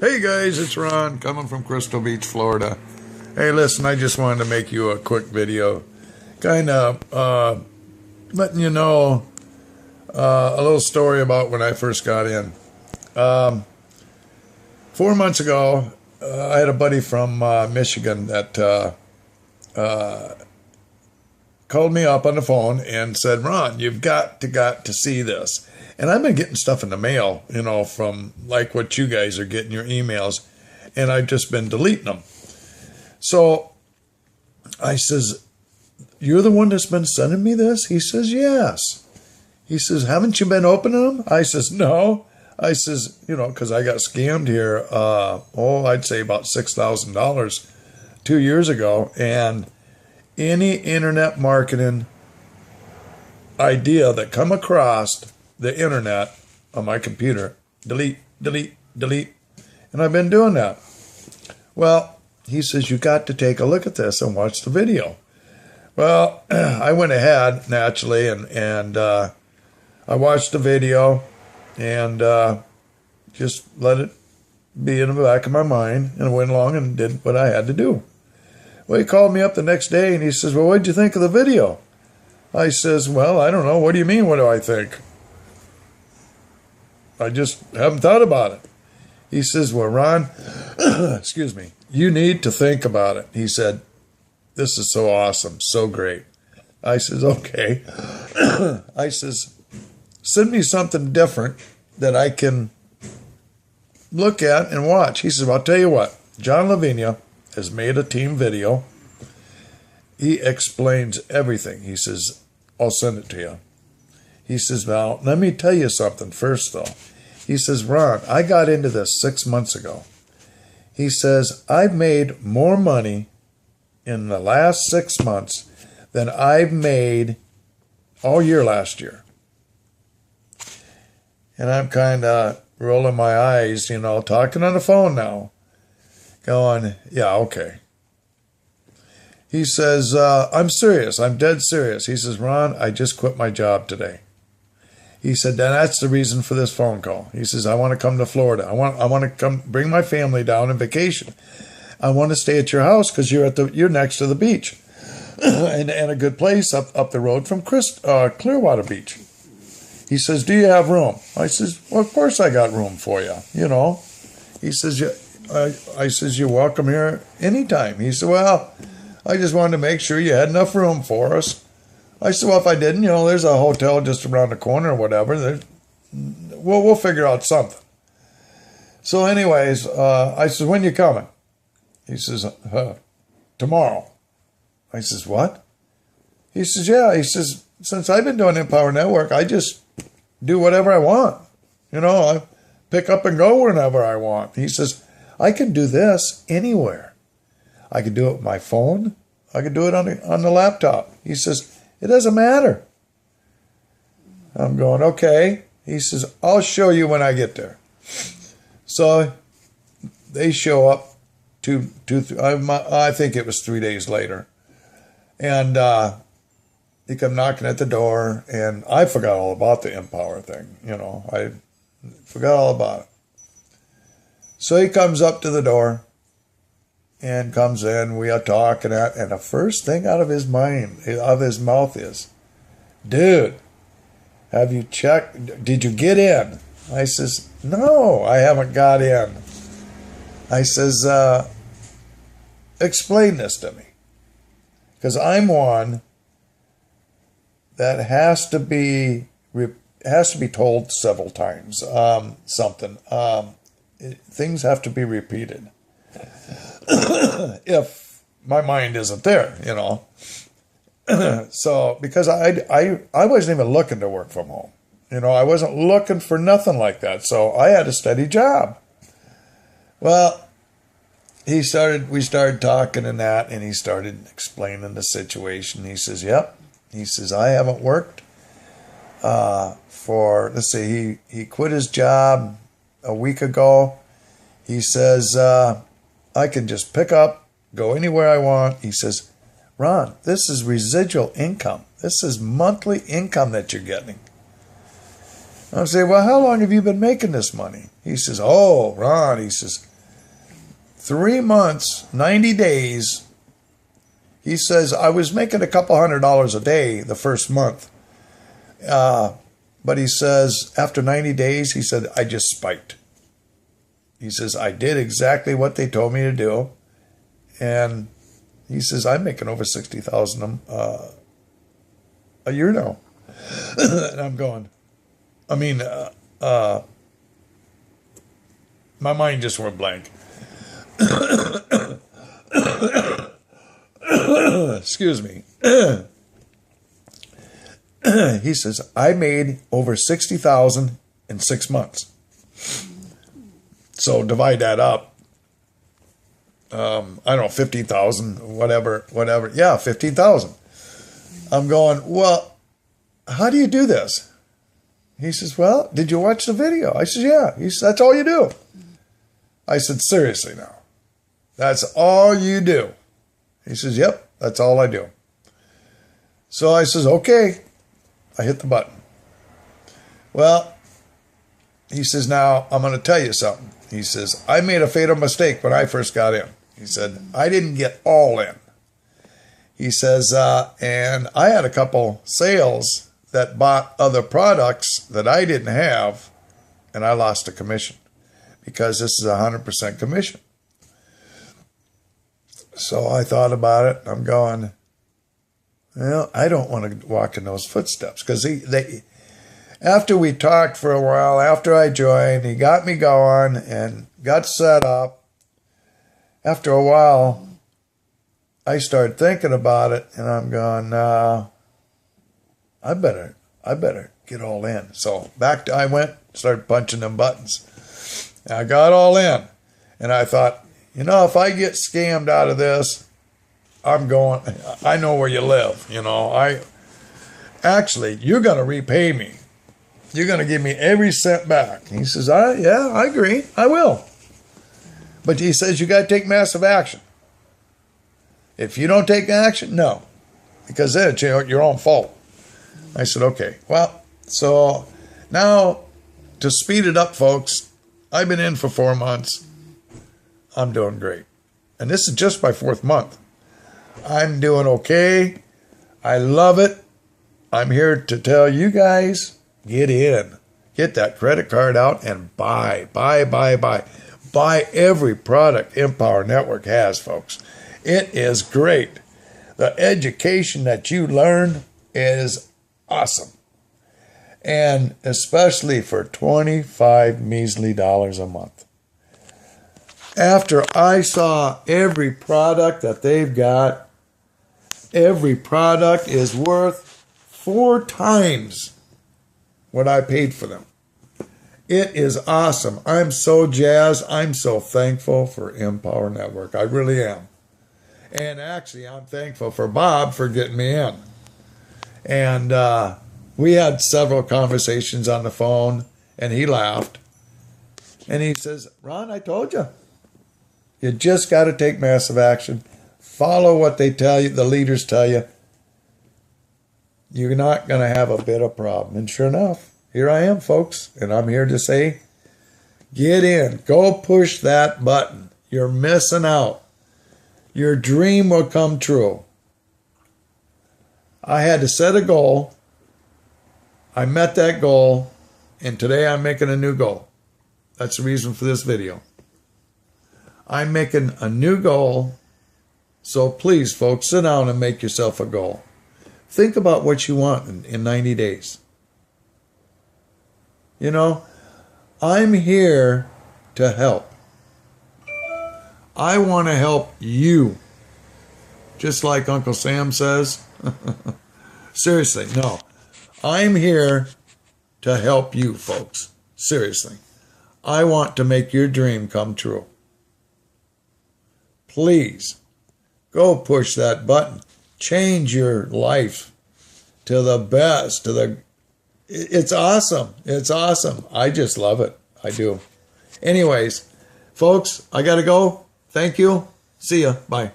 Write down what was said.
Hey guys, it's Ron coming from Crystal Beach, Florida. Hey, listen, I just wanted to make you a quick video, kind of letting you know a little story about when I first got in. 4 months ago, I had a buddy from Michigan that called me up on the phone and said, "Ron, you've got to see this." And I've been getting stuff in the mail, from like what you guys are getting, your emails, and I've just been deleting them. So I says, "You're the one that's been sending me this?" He says, "Yes." He says, "Haven't you been opening them?" I says, "No." I says, because I got scammed here, I'd say about $6,000 2 years ago. And any internet marketing idea that come across the internet on my computer, delete, delete, delete. And I've been doing that. Well, he says, "You got to take a look at this and watch the video." Well, I went ahead naturally and I watched the video and just let it be in the back of my mind, and went along and did what I had to do. Well, he called me up the next day and he says, "Well, what did you think of the video?" I says, "Well, I don't know. What do you mean, what do I think? I just haven't thought about it." He says, "Well, Ron, excuse me, you need to think about it." He said, "This is so awesome, so great." I says, "Okay." I says, "Send me something different that I can look at and watch." He says, "Well, I'll tell you what, John Lavinia has made a team video. He explains everything." He says, "I'll send it to you." He says, "Now, let me tell you something first, though." He says, "Ron, I got into this 6 months ago." He says, "I've made more money in the last 6 months than I've made all year last year." And I'm kind of rolling my eyes, talking on the phone now, going, "Yeah, okay." He says, "I'm serious. I'm dead serious." He says, "Ron, I just quit my job today." He said, "That's the reason for this phone call." He says, "I want to come to Florida. I want to come bring my family down on vacation. I want to stay at your house because you're next to the beach, and a good place up the road from Clearwater Beach." He says, "Do you have room?" I says, "Well, of course I got room for you. He says, I says, "You're welcome here anytime." He said, "Well, I just wanted to make sure you had enough room for us." I said, "Well, if I didn't, there's a hotel just around the corner or whatever. We'll figure out something." So anyways, I said, "When you coming?" He says, "Tomorrow." I says, "What?" He says, "Yeah." He says, "Since I've been doing Empower Network, I just do whatever I want. I pick up and go whenever I want." He says, "I can do this anywhere. I can do it with my phone. I can do it on the laptop." He says, "It doesn't matter." I'm going, "Okay." He says, "I'll show you when I get there." So they show up I think it was 3 days later. And they come knocking at the door, and I forgot all about the Empower thing. I forgot all about it. So he comes up to the door and comes in. We are talking and the first thing out of his mouth is, "Dude, have you checked? Did you get in?" I says, "No, I haven't got in." I says, "Explain this to me, because I'm one that has to be told several times. Things have to be repeated if my mind isn't there, So because I wasn't even looking to work from home, I wasn't looking for nothing like that. So I had a steady job. Well, we started talking and that, and he started explaining the situation. He says, "Yep." He says, "I haven't worked he quit his job a week ago." He says, "I can just pick up, go anywhere I want." He says, "Ron, this is residual income. This is monthly income that you're getting." I say, well, how long have you been making this money? He says, oh, Ron, he says, 3 months, 90 days. He says, I was making a couple $100 a day the first month. But he says, after 90 days, he said, I just spiked. He says, I did exactly what they told me to do. And he says, I'm making over $60,000 a year now. And I'm going, my mind just went blank. Excuse me. He says, I made over $60,000 in 6 months. So divide that up. I don't know, 50,000, whatever. Yeah, 15,000. I'm going, well, how do you do this? He says, well, did you watch the video? I said, yeah. He says, that's all you do. I said, seriously now, that's all you do? He says, yep, that's all I do. So I says, okay. I hit the button. Well, he says, now I'm going to tell you something. He says, I made a fatal mistake when I first got in. He said, I didn't get all in. He says, and I had a couple sales that bought other products that I didn't have, and I lost a commission because this is 100% commission. So I thought about it. I'm going, well, I don't want to walk in those footsteps because after we talked for a while, after I joined, he got me going and got set up. After a while, I started thinking about it, and I'm going, no, I better get all in. So I went, started punching them buttons. And I got all in, and I thought, if I get scammed out of this, I'm going, I know where you live, you're going to repay me. You're going to give me every cent back. He says, yeah, I agree. I will. But he says, you got to take massive action. If you don't take action, no. Because then it's your own fault. I said, okay. Well, so now to speed it up, folks, I've been in for 4 months. I'm doing great. And this is just my 4th month. I'm doing okay. I love it. I'm here to tell you guys, get in. Get that credit card out and buy. Buy every product Empower Network has, folks. It is great. The education that you learn is awesome. And especially for 25 measly dollars a month. After I saw every product that they've got, every product is worth 4 times what I paid for them. It is awesome. I'm so jazzed. I'm so thankful for Empower Network. I really am. And actually, I'm thankful for Bob for getting me in. And we had several conversations on the phone, and he laughed. And he says, Ron, I told you. You just got to take massive action. Follow what they tell you, the leaders tell you. You're not going to have a bit of problem. And sure enough, here I am, folks. And I'm here to say, get in. Go push that button. You're missing out. Your dream will come true. I had to set a goal. I met that goal. And today I'm making a new goal. That's the reason for this video. I'm making a new goal. So please, folks, sit down and make yourself a goal. Think about what you want in 90 days. I'm here to help. I want to help you. Just like Uncle Sam says. Seriously, no. I'm here to help you, folks. Seriously. I want to make your dream come true. Please, go push that button. Change your life to the best. It's awesome. It's awesome. I just love it. I do. Anyways, folks, I got to go. Thank you. See ya. Bye.